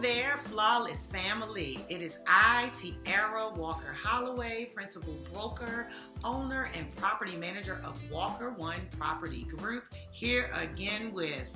there, flawless family. It is I, Tierra Walker Holloway, principal broker, owner, and property manager of Walker One Property Group, here again with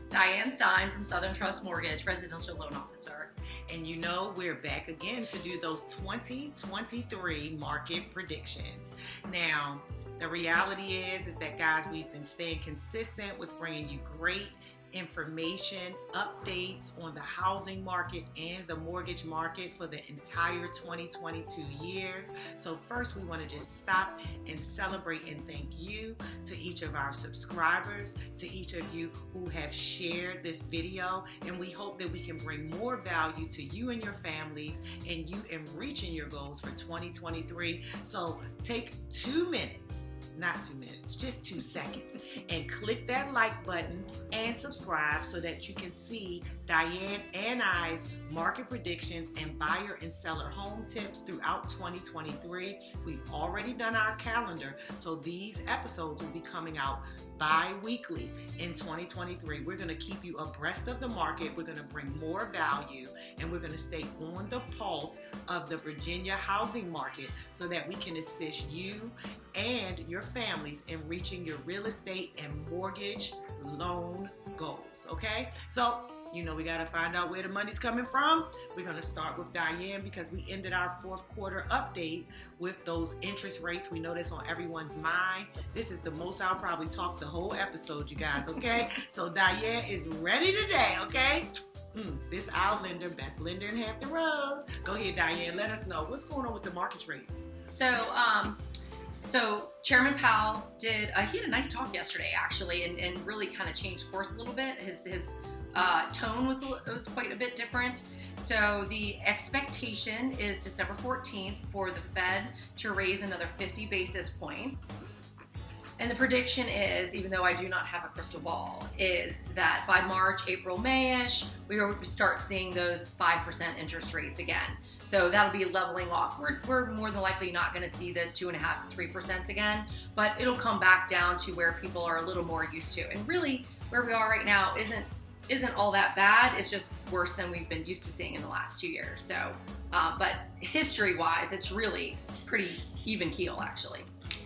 Diane Stein from Southern Trust Mortgage, residential loan officer. And you know, we're back again to do those 2023 market predictions. Now, the reality is that, guys, we've been staying consistent with bringing you great information, updates on the housing market and the mortgage market for the entire 2022 year. So first, we want to just stop and celebrate and thank you to each of our subscribers, to each of you who have shared this video, and we hope that we can bring more value to you and your families and you in reaching your goals for 2023. So take 2 minutes. Not 2 minutes, just 2 seconds, and click that like button and subscribe so that you can see Diane and I's market predictions and buyer and seller home tips throughout 2023. We've already done our calendar, so these episodes will be coming out bi-weekly in 2023. We're going to keep you abreast of the market. We're going to bring more value, and we're going to stay on the pulse of the Virginia housing market so that we can assist you and your families in reaching your real estate and mortgage loan goals. Okay, so you know we got to find out where the money's coming from. We're going to start with Diane because we ended our fourth quarter update with those interest rates. We know that's on everyone's mind. This is the most I'll probably talk the whole episode, you guys, okay? So Diane is ready today, okay? This our lender, best lender in Hampton Roads. Go ahead, Diane. Let us know what's going on with the market rates. So Chairman Powell he had a nice talk yesterday, actually, and really kind of changed course a little bit. His tone was quite a bit different. So the expectation is December 14th for the Fed to raise another 50 basis points. And the prediction is, even though I do not have a crystal ball, is that by March, April, May-ish, we will start seeing those 5% interest rates again. So that'll be leveling off. We're more than likely not going to see the 2.5%, 3% again, but it'll come back down to where people are a little more used to. And really, where we are right now isn't all that bad. It's just worse than we've been used to seeing in the last 2 years. So, but history-wise, it's really pretty even keel, actually.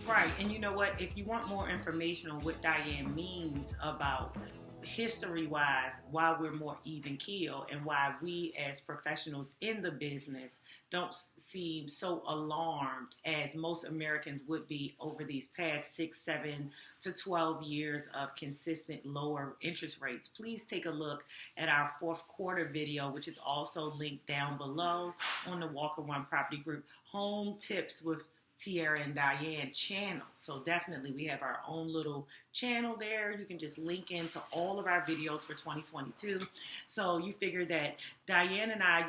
Right, and you know what? If you want more information on what Diane means about history-wise, why we're more even keel and why we as professionals in the business don't seem so alarmed as most Americans would be over these past 6, 7 to 12 years of consistent lower interest rates, please take a look at our fourth quarter video, which is also linked down below on the Walker One Property Group Home Tips with Tierra and Diane channel. So definitely we have our own little channel there. You can just link into all of our videos for 2022. So you figure that Diane and I,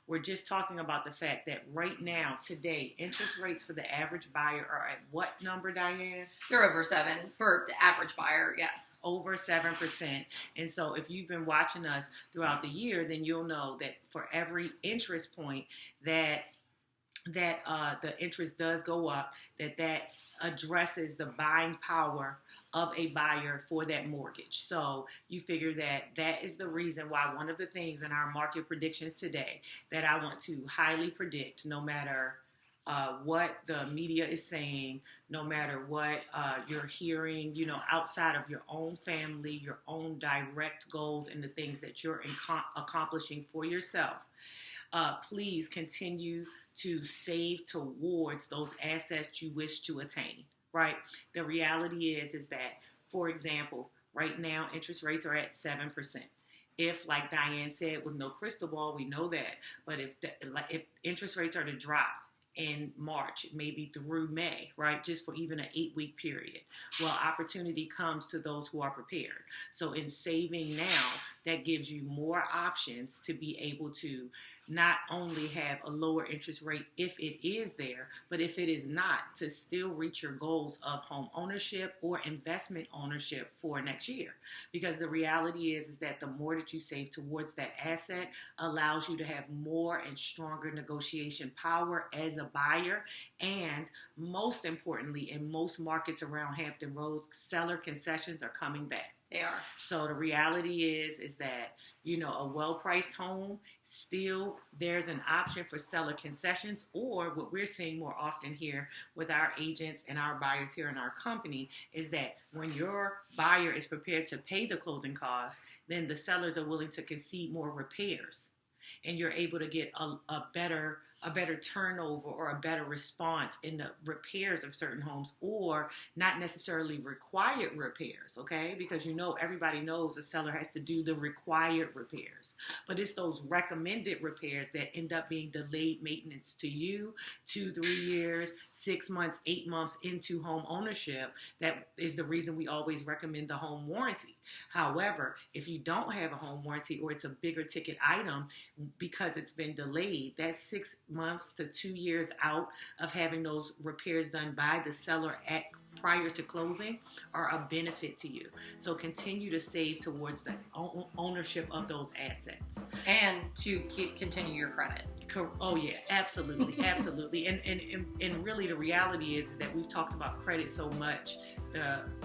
we're just talking about the fact that right now, today, interest rates for the average buyer are at what number, Diane? They're over 7 for the average buyer, yes. Over 7%. And so if you've been watching us throughout the year, then you'll know that for every interest point that the interest does go up, that addresses the buying power of a buyer for that mortgage. So you figure that is the reason why one of the things in our market predictions today that I want to highly predict, no matter what the media is saying, no matter what you're hearing, outside of your own family, your own direct goals and the things that you're accomplishing for yourself. Please continue to save towards those assets you wish to attain, right? The reality is that, for example, right now, interest rates are at 7%. If, like Diane said, with no crystal ball, we know that. But if interest rates are to drop in March, maybe through May, right? Just for even an 8-week period. Well, opportunity comes to those who are prepared. So in saving now, that gives you more options to be able to not only have a lower interest rate if it is there, but if it is not, to still reach your goals of home ownership or investment ownership for next year. Because the reality is that the more that you save towards that asset allows you to have more and stronger negotiation power as a buyer. And most importantly, in most markets around Hampton Roads, seller concessions are coming back. They are. So the reality is that, you know, a well-priced home, still there's an option for seller concessions, or what we're seeing more often here with our agents and our buyers here in our company is that when your buyer is prepared to pay the closing costs, then the sellers are willing to concede more repairs. And you're able to get a better turnover or a better response in the repairs of certain homes, or not necessarily required repairs, okay? Because you know, everybody knows a seller has to do the required repairs. But it's those recommended repairs that end up being delayed maintenance to you 2-3 years, 6 months, 8 months into home ownership. That is the reason we always recommend the home warranty. However, if you don't have a home warranty or it's a bigger ticket item, because it's been delayed, that's 6 months to 2 years out of having those repairs done by the seller prior to closing are a benefit to you. So continue to save towards the ownership of those assets. And to continue your credit. Oh yeah, absolutely, absolutely. And really the reality is that we've talked about credit so much.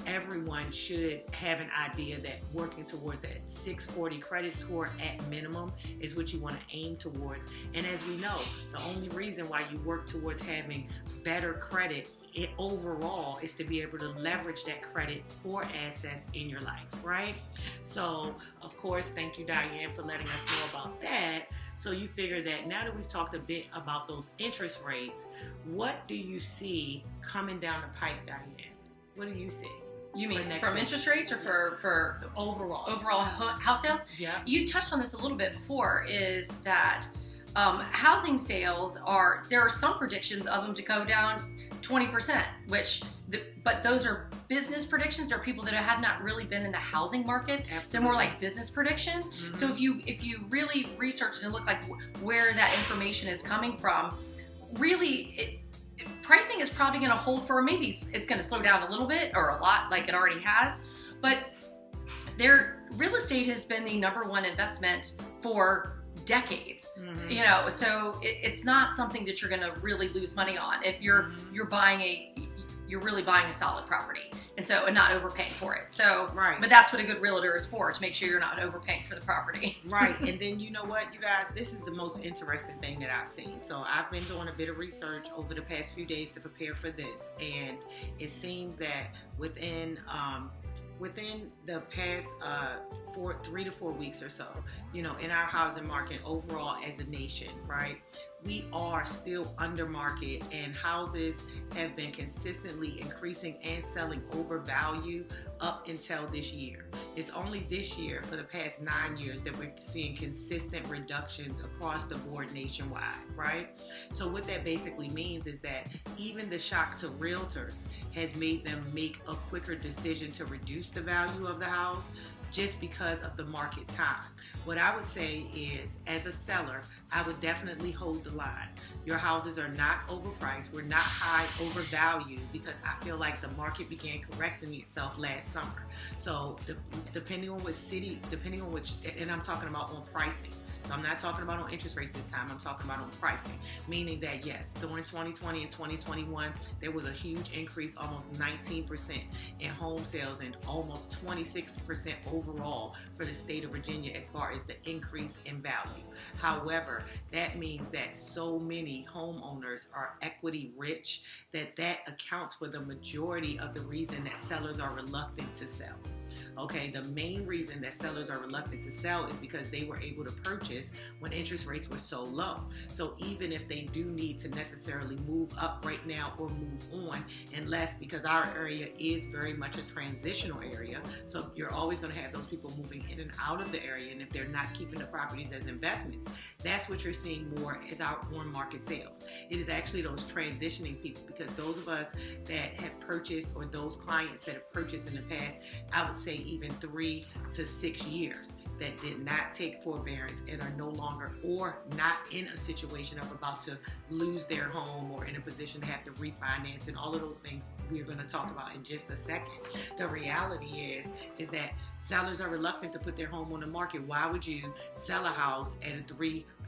Everyone should have an idea that working towards that 640 credit score at minimum is what you want to aim towards. And as we know, the only reason why you work towards having better credit overall is to be able to leverage that credit for assets in your life, right? So, of course, thank you, Diane, for letting us know about that. So you figure that now that we've talked a bit about those interest rates, what do you see coming down the pipe, Diane? What do you see? You mean from interest rates or for overall house sales? Yeah. You touched on this a little bit before, is that housing sales there are some predictions of them to go down 20%, but those are business predictions. They're people that have not really been in the housing market. Absolutely. They're more like business predictions. Mm-hmm. So if you really research and look like where that information is coming from, really pricing is probably going to hold for, maybe it's going to slow down a little bit or a lot like it already has, but real estate has been the number one investment for decades. Mm-hmm. You know, so it's not something that you're going to really lose money on if you're really buying a solid property and not overpaying for it. So, right. But that's what a good realtor is for, to make sure you're not overpaying for the property. Right. And then you know what, you guys, this is the most interesting thing that I've seen. So I've been doing a bit of research over the past few days to prepare for this, and it seems that within the past 3 to 4 weeks or so, you know, in our housing market overall as a nation, right, we are still under market, and houses have been consistently increasing and selling over value up until this year. It's only this year, for the past 9 years, that we're seeing consistent reductions across the board nationwide, right? So what that basically means is that even the shock to realtors has made them make a quicker decision to reduce the value of the house just because of the market time. What I would say is, as a seller, I would definitely hold the line. Your houses are not overpriced. We're not high overvalued, because I feel like the market began correcting itself last summer. So depending on which, and I'm talking about on pricing. So I'm not talking about on interest rates this time. I'm talking about on pricing, meaning that yes, during 2020 and 2021, there was a huge increase, almost 19% in home sales and almost 26% overall for the state of Virginia as far as the increase in value. However, that means that so many homeowners are equity rich that accounts for the majority of the reason that sellers are reluctant to sell. Okay, the main reason that sellers are reluctant to sell is because they were able to purchase when interest rates were so low. So even if they do need to necessarily move up right now or move on, unless, because our area is very much a transitional area, so you're always going to have those people moving in and out of the area, and if they're not keeping the properties as investments, that's what you're seeing more as our on-market sales. It is actually those transitioning people, because those of us that have purchased, or those clients that have purchased in the past, I would say even 3 to 6 years, that did not take forbearance and are no longer, or not in a situation of about to lose their home or in a position to have to refinance, and all of those things we're going to talk about in just a second. The reality is that sellers are reluctant to put their home on the market. Why would you sell a house at a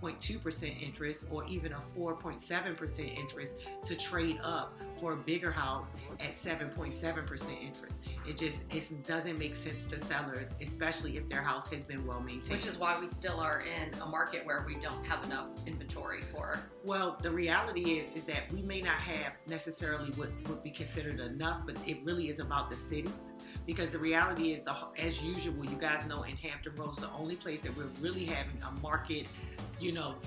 5.2% interest or even a 4.7% interest to trade up for a bigger house at 7.7% interest. It doesn't make sense to sellers, especially if their house has been well maintained. Which is why we still are in a market where we don't have enough inventory for. Well, the reality is that we may not have necessarily what would be considered enough, but it really is about the cities. Because the reality is, as usual, you guys know, in Hampton Roads, the only place that we're really having a market,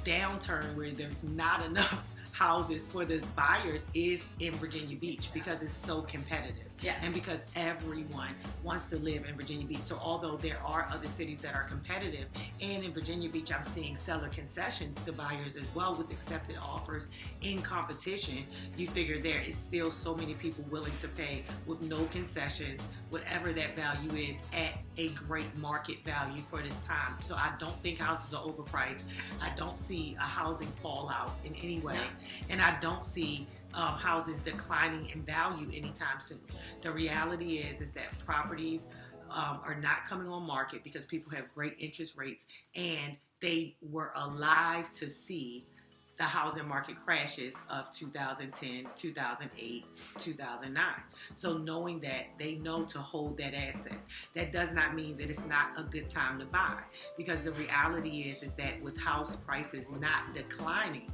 downturn where there's not enough houses for the buyers is in Virginia Beach, because it's so competitive. Yes. And because everyone wants to live in Virginia Beach. So although there are other cities that are competitive, and in Virginia Beach I'm seeing seller concessions to buyers as well with accepted offers in competition, you figure there is still so many people willing to pay with no concessions, whatever that value is, at a great market value for this time. So I don't think houses are overpriced. I don't see a housing fallout in any way. And I don't see houses declining in value anytime soon. The reality is that properties are not coming on market because people have great interest rates, and they were alive to see the housing market crashes of 2010, 2008, 2009. So knowing that, they know to hold that asset. That does not mean that it's not a good time to buy, because the reality is that with house prices not declining,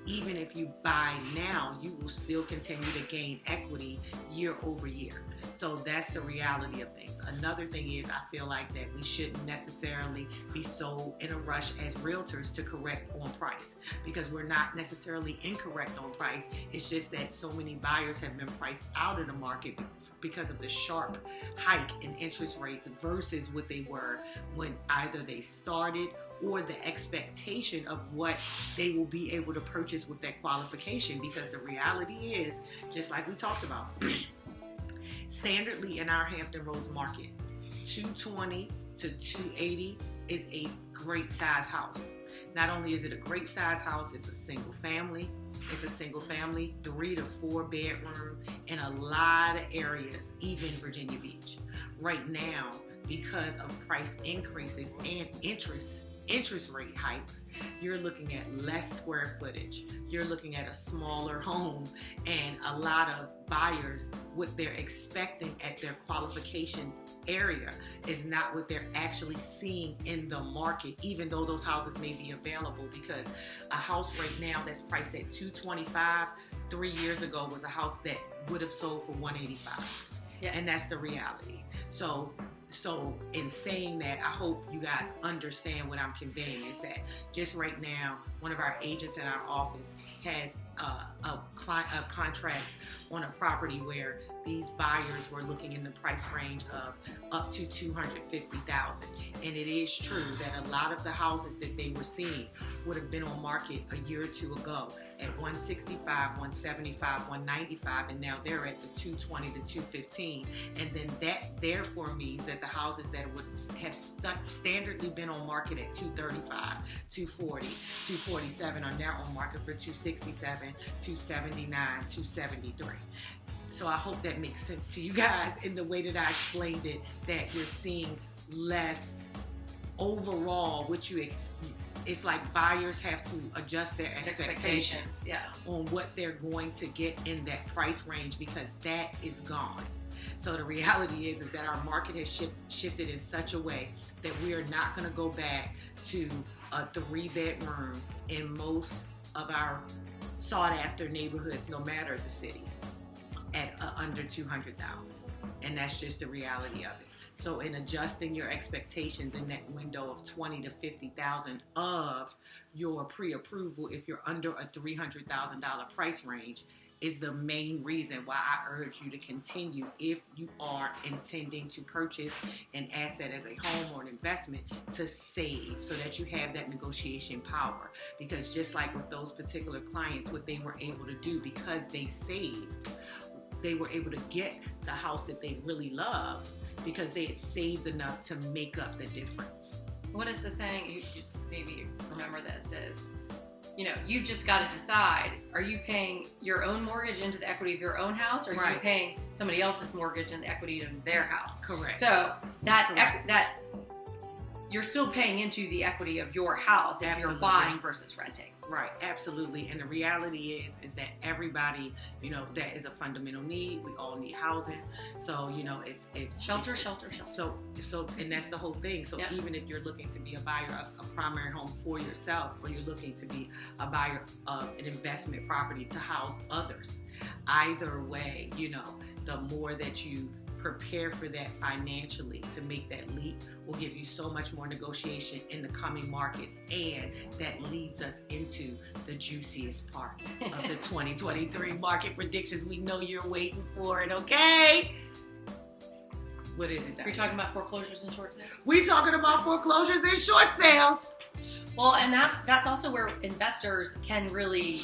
even if you buy now, you will still continue to gain equity year over year. So that's the reality of things. Another thing is, I feel like that we shouldn't necessarily be so in a rush as realtors to correct on price, because we're not necessarily incorrect on price. It's just that so many buyers have been priced out of the market because of the sharp hike in interest rates versus what they were when either they started, or the expectation of what they will be able to purchase with that qualification. Because the reality is, just like we talked about, standardly in our Hampton Roads market, 220 to 280 is a great size house. Not only is it a great size house, it's a single family. It's a single family, 3 to 4 bedroom in a lot of areas, even Virginia Beach. Right now, because of price increases and interest rate hikes, you're looking at less square footage. You're looking at a smaller home, and a lot of buyers, what they're expecting at their qualification area is not what they're actually seeing in the market, even though those houses may be available. Because a house right now that's priced at $225 3 years ago was a house that would have sold for $185. Yeah. And that's the reality. So in saying that, I hope you guys understand what I'm conveying is that just right now, one of our agents in our office has a contract on a property where these buyers were looking in the price range of up to $250,000. And it is true that a lot of the houses that they were seeing would have been on market a year or two ago at $165, $175, $195, and now they're at the $220 to $215. And then that therefore means that the houses that would have standardly been on market at $235, $240, $247 are now on market for $267, $279, $273. So I hope that makes sense to you guys in the way that I explained it, that you're seeing less overall, which it's like buyers have to adjust their expectations on what they're going to get in that price range, because that is gone. So the reality is that our market has shifted in such a way that we are not going to go back to a 3-bedroom in most of our sought-after neighborhoods, no matter the city, at under $200,000. And that's just the reality of it. So in adjusting your expectations in that window of $20,000 to $50,000 of your pre-approval, if you're under a $300,000 price range, is the main reason why I urge you to continue, if you are intending to purchase an asset as a home or an investment, to save so that you have that negotiation power. Because just like with those particular clients, what they were able to do, because they saved, they were able to get the house that they really love because they had saved enough to make up the difference. What is the saying? You just maybe remember this is, you've just got to decide, are you paying your own mortgage into the equity of your own house, or are you paying somebody else's mortgage and the equity into their house? Correct. So that you're still paying into the equity of your house if Absolutely. you're buying versus renting. Right, absolutely. And the reality is that everybody, that is a fundamental need. We all need housing. So, if Shelter. So, and that's the whole thing. So even if you're looking to be a buyer of a primary home for yourself, or you're looking to be a buyer of an investment property to house others, either way, the more that you prepare for that financially to make that leap will give you so much more negotiation in the coming markets, and that leads us into the juiciest part of the 2023 market predictions. We know you're waiting for it, okay? What is it, Diane? We're talking about foreclosures and short sales. We're talking about foreclosures and short sales. Well, and that's also where investors can really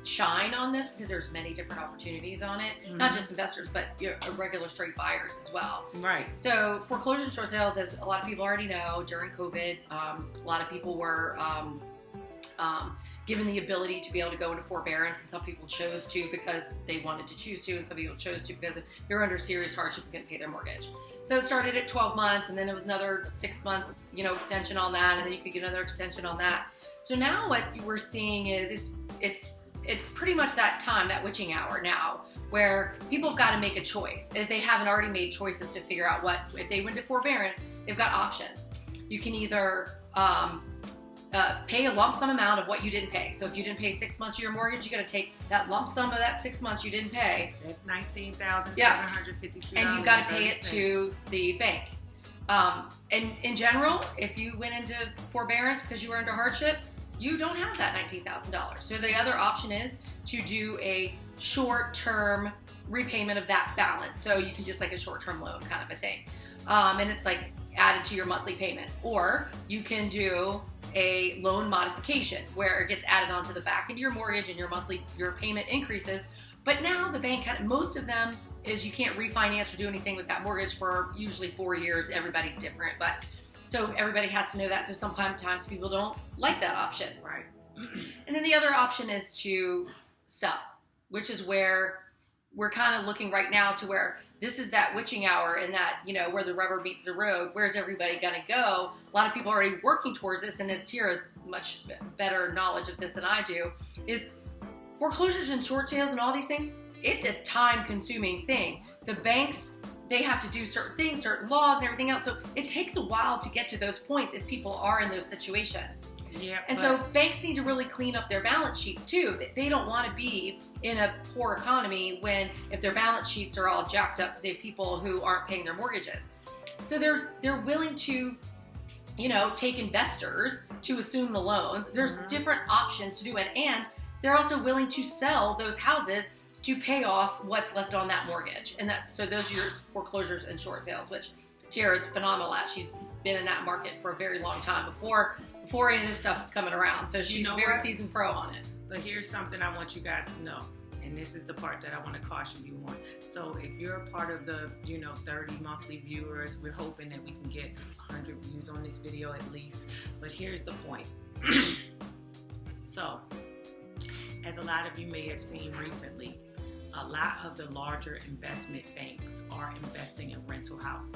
shine on this, because there's many different opportunities on it. Mm-hmm. Not just investors, but regular straight buyers as well. Right. So foreclosure and short sales, as a lot of people already know, during COVID, a lot of people were given the ability to be able to go into forbearance, and some people chose to because they wanted to choose to, and some people chose to because they were under serious hardship and couldn't pay their mortgage. So it started at 12 months, and then it was another 6-month, extension on that, and then you could get another extension on that. So now what we're seeing is it's pretty much that time, that witching hour now, where people have got to make a choice. If they haven't already made choices to figure out if they went to forbearance, they've got options. You can either pay a lump sum amount of what you didn't pay. So if you didn't pay 6 months of your mortgage, you got to take that lump sum of that 6 months you didn't pay. That $19,752. And you've got to pay it to the bank. And in general, if you went into forbearance because you were under hardship, you don't have that $19,000. So the other option is to do a short-term repayment of that balance. So you can just like a short-term loan kind of a thing. And it's like added to your monthly payment. Or you can do a loan modification where it gets added onto the back end of your mortgage and your payment increases. But now the bank, most of them is you can't refinance or do anything with that mortgage for usually 4 years. Everybody's different, but so everybody has to know that. So sometimes people don't like that option. Right. And then the other option is to sell, which is where we're kind of looking right now to where this is that witching hour, and that, where the rubber meets the road. Where's everybody going to go? A lot of people are already working towards this, and as Tierra's much better knowledge of this than I do, is foreclosures and short sales and all these things, it's a time-consuming thing. The banks, they have to do certain things, certain laws and everything else. So it takes a while to get to those points if people are in those situations. Yeah. And so banks need to really clean up their balance sheets too. They don't want to be in a poor economy if their balance sheets are all jacked up because they have people who aren't paying their mortgages. So they're willing to, take investors to assume the loans. There's different options to do it, and they're also willing to sell those houses to pay off what's left on that mortgage. And so those are your foreclosures and short sales, which Tierra's phenomenal at. She's been in that market for a very long time before any of this stuff is coming around. So she's a very seasoned pro on it. But here's something I want you guys to know, and this is the part that I want to caution you on. So if you're a part of the 30 monthly viewers, we're hoping that we can get 100 views on this video at least. But here's the point. So as a lot of you may have seen recently, a lot of the larger investment banks are investing in rental housing.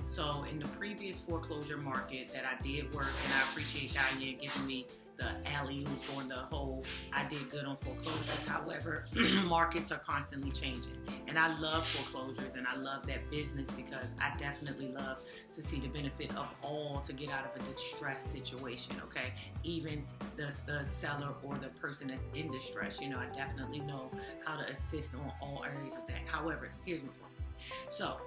So in the previous foreclosure market that I did work, and I appreciate Diane giving me the alley-oop on the whole, I did good on foreclosures. However, markets are constantly changing. And I love foreclosures, and I love that business because I definitely love to see the benefit of all to get out of a distressed situation, okay? Even the seller or the person that's in distress, I definitely know how to assist on all areas of that. However, here's my point. So,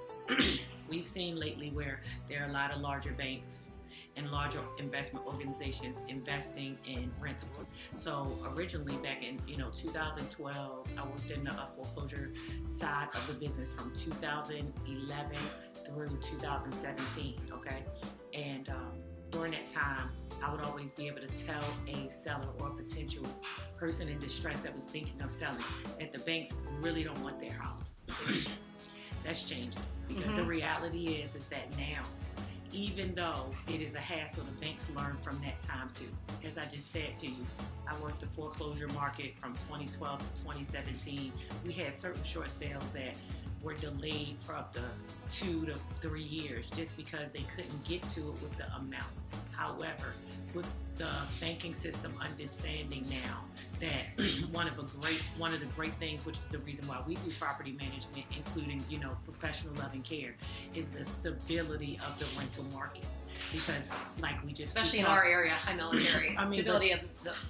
we've seen lately where there are a lot of larger banks and larger investment organizations investing in rentals. So originally back in 2012, I worked in the foreclosure side of the business from 2011 through 2017, okay? And during that time, I would always be able to tell a seller or a potential person in distress that was thinking of selling that the banks really don't want their house. That's changing because the reality is that now, even though it is a hassle, the banks learn from that time too. As I just said to you, I worked the foreclosure market from 2012 to 2017. We had certain short sales that were delayed for up to 2 to 3 years just because they couldn't get to it with the amount. However, with the banking system understanding now that one of the great things, which is the reason why we do property management, including, professional love and care, is the stability of the rental market. Because, like we just especially in our area, high military, stability of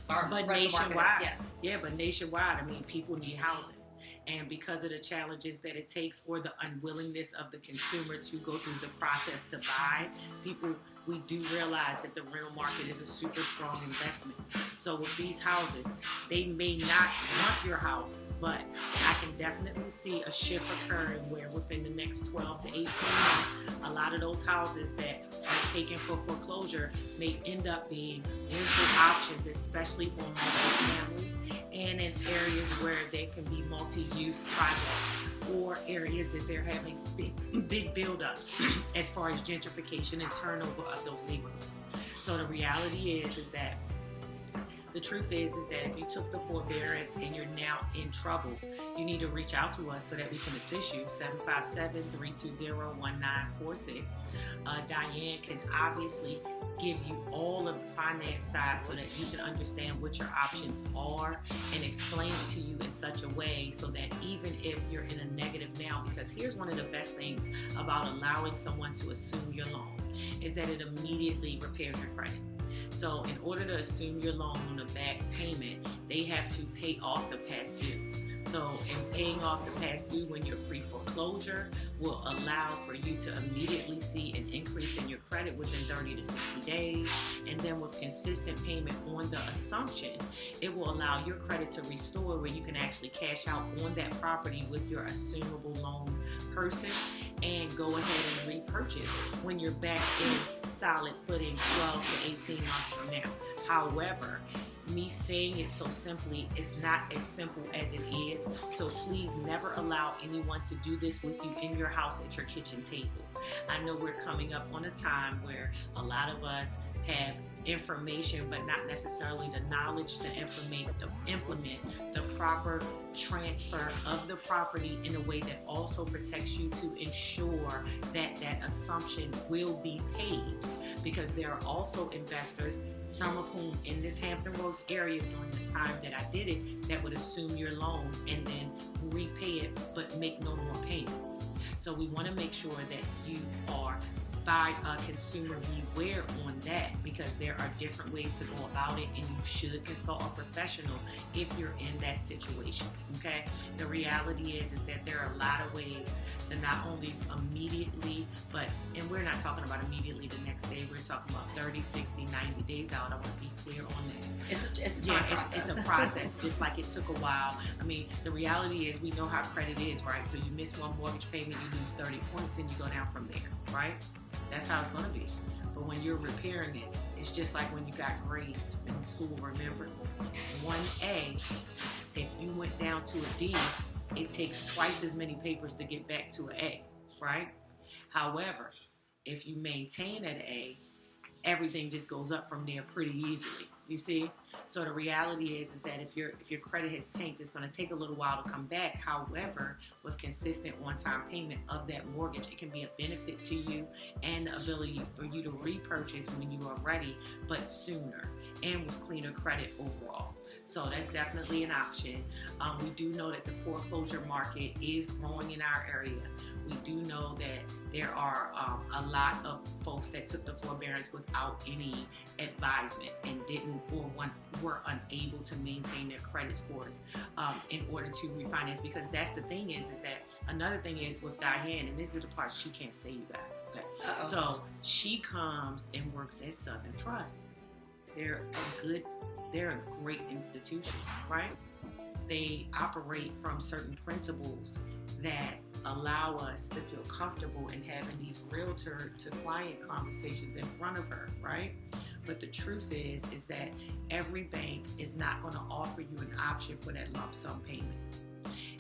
our rental nationwide, market is, yes. Yeah, but nationwide, people need housing. And because of the challenges that it takes or the unwillingness of the consumer to go through the process to buy, we do realize that the rental market is a super strong investment. So with these houses, they may not want your house, but I can definitely see a shift occurring where within the next 12 to 18 months, a lot of those houses that are taken for foreclosure may end up being rental options, especially for multifamily and in areas where there can be multi-use projects or areas that they're having big buildups as far as gentrification and turnover of those neighborhoods. So the reality is that the truth is that if you took the forbearance and you're now in trouble, you need to reach out to us so that we can assist you. 757-320-1946. Diane can obviously give you all of the finance side so that you can understand what your options are and explain it to you in such a way so that even if you're in a negative now, because here's one of the best things about allowing someone to assume your loan is that it immediately repairs your credit. So in order to assume your loan on a back payment, they have to pay off the past due. So in paying off the past due when you're pre-foreclosure will allow for you to immediately see an increase in your credit within 30 to 60 days. And then with consistent payment on the assumption, it will allow your credit to restore where you can actually cash out on that property with your assumable loan person and go ahead and repurchase when you're back in solid footing 12 to 18 months from now. However, me saying it so simply is not as simple as it is. So please never allow anyone to do this with you in your house at your kitchen table. I know we're coming up on a time where a lot of us have information, but not necessarily the knowledge to implement the proper transfer of the property in a way that also protects you to ensure that that assumption will be paid. Because there are also investors, some of whom in this Hampton Roads area during the time that I did it, that would assume your loan and then repay it but make no more payments. So we want to make sure that you are by consumer beware on that, because there are different ways to go about it, and you should consult a professional if you're in that situation. Okay, the reality is that there are a lot of ways to not only immediately, and we're not talking about immediately the next day, we're talking about 30, 60, 90 days out. I want to be clear on that. It's a process, just like it took a while. The reality is we know how credit is, right? So you miss one mortgage payment, you lose 30 points and you go down from there, right? That's how it's going to be. But when you're repairing it, it's just like when you got grades in school, remember? 1A, if you went down to a D, it takes twice as many papers to get back to an A, right? However, if you maintain at A, everything just goes up from there pretty easily. You see? So the reality is that if your credit has tanked, it's going to take a little while to come back. However, with consistent one-time payment of that mortgage, it can be a benefit to you and the ability for you to repurchase when you are ready, but sooner and with cleaner credit overall. So that's definitely an option. We do know that the foreclosure market is growing in our area. We do know that there are a lot of folks that took the forbearance without any advisement and were unable to maintain their credit scores in order to refinance. Because that's the thing is that another thing is with Diane, and this is the part she can't say, you guys. Okay. Uh-oh. So she comes and works at Southern Trust. They're a great institution, right? They operate from certain principles that allow us to feel comfortable in having these realtor to client conversations in front of her, right? But the truth is that every bank is not going to offer you an option for that lump sum payment.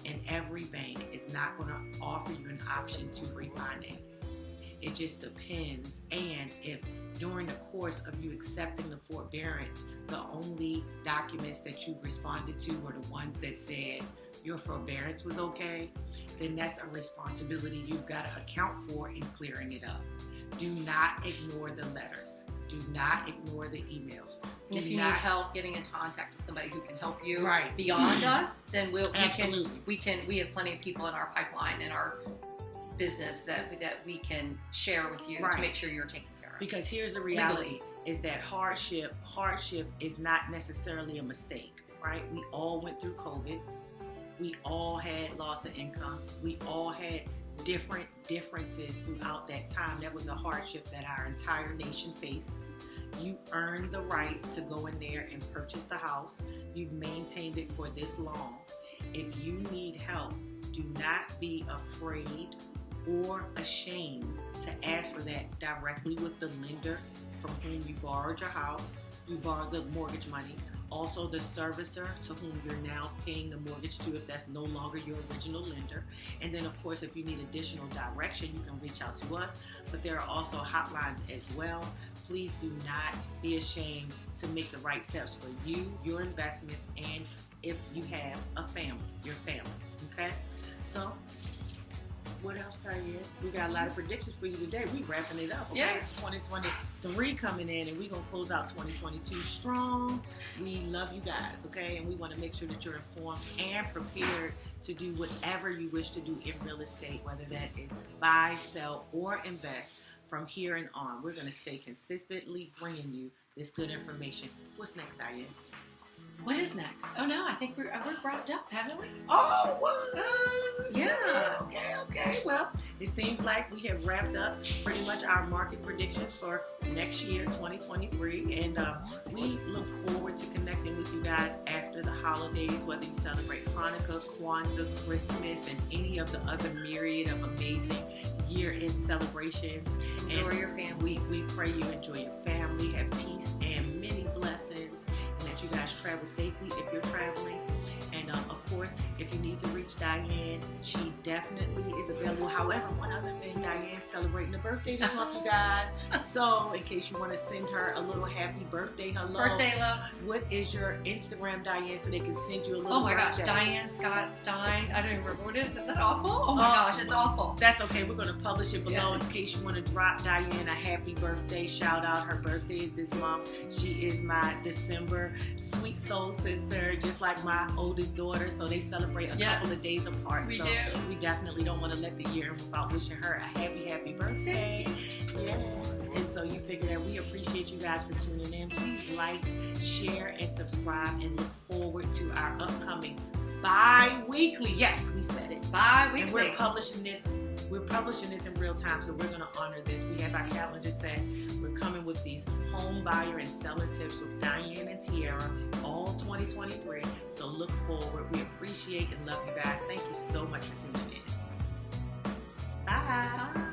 And every bank is not going to offer you an option to refinance. It just depends. And if during the course of you accepting the forbearance, the only documents that you've responded to were the ones that said your forbearance was okay, then that's a responsibility you've got to account for in clearing it up. Do not ignore the letters. Do not ignore the emails. And if you need help getting into contact with somebody who can help you beyond us, then we have plenty of people in our pipeline in our business that we can share with you to make sure you're taken care of. Because here's the reality is that hardship is not necessarily a mistake, right? We all went through COVID. We all had loss of income. We all had different differences throughout that time. That was a hardship that our entire nation faced. You earned the right to go in there and purchase the house. You've maintained it for this long. If you need help, do not be afraid or ashamed to ask for that directly with the lender from whom you borrowed your house, you borrowed the mortgage money, also the servicer to whom you're now paying the mortgage to if that's no longer your original lender. And then of course, if you need additional direction, you can reach out to us, but there are also hotlines as well. Please do not be ashamed to make the right steps for you, your investments, and if you have a family, your family, okay? So, what else, Diane? We got a lot of predictions for you today. We wrapping it up, okay? Yeah. It's 2023 coming in, and we're going to close out 2022 strong. We love you guys, okay? And we want to make sure that you're informed and prepared to do whatever you wish to do in real estate, whether that is buy, sell, or invest. From here and on, we're going to stay consistently bringing you this good information. What's next, Diane? What is next? Oh no, I think we're wrapped up, haven't we? Oh, what? Yeah. Okay. Well, it seems like we have wrapped up pretty much our market predictions for next year, 2023. And we look forward to connecting with you guys after the holidays, whether you celebrate Hanukkah, Kwanzaa, Christmas, and any of the other myriad of amazing year-end celebrations. Enjoy your family. We pray you enjoy your family, have peace and many blessings, and that you guys travel safely if you're traveling. And of course, if you need to reach Diane, she definitely is available. However, one other thing, Diane's celebrating a birthday this month, you guys. So in case you want to send her a little happy birthday hello. Birthday love. What is your Instagram, Diane, so they can send you a little Oh my birthday? gosh, Diane Stein. I don't even remember what it is. Is that awful? Oh my gosh, it's awful. That's okay. We're going to publish it below in case you want to drop Diane a happy birthday shout out. Her birthday is this month. She is my December sweet soul sister, just like my oldest daughter. So they celebrate a couple of days apart. We so do. We definitely don't want to let the year end without wishing her a happy birthday. Yes. And so you figure that we appreciate you guys for tuning in. Please like, share, and subscribe, and look forward to our upcoming bi-weekly. Yes, we said it. Bi-weekly. And we're publishing this in real time, so we're going to honor this. We have our calendar set. We're coming with these home buyer and seller tips with Diane and Tierra, all 2023. So look forward. We appreciate and love you guys. Thank you so much for tuning in. Bye.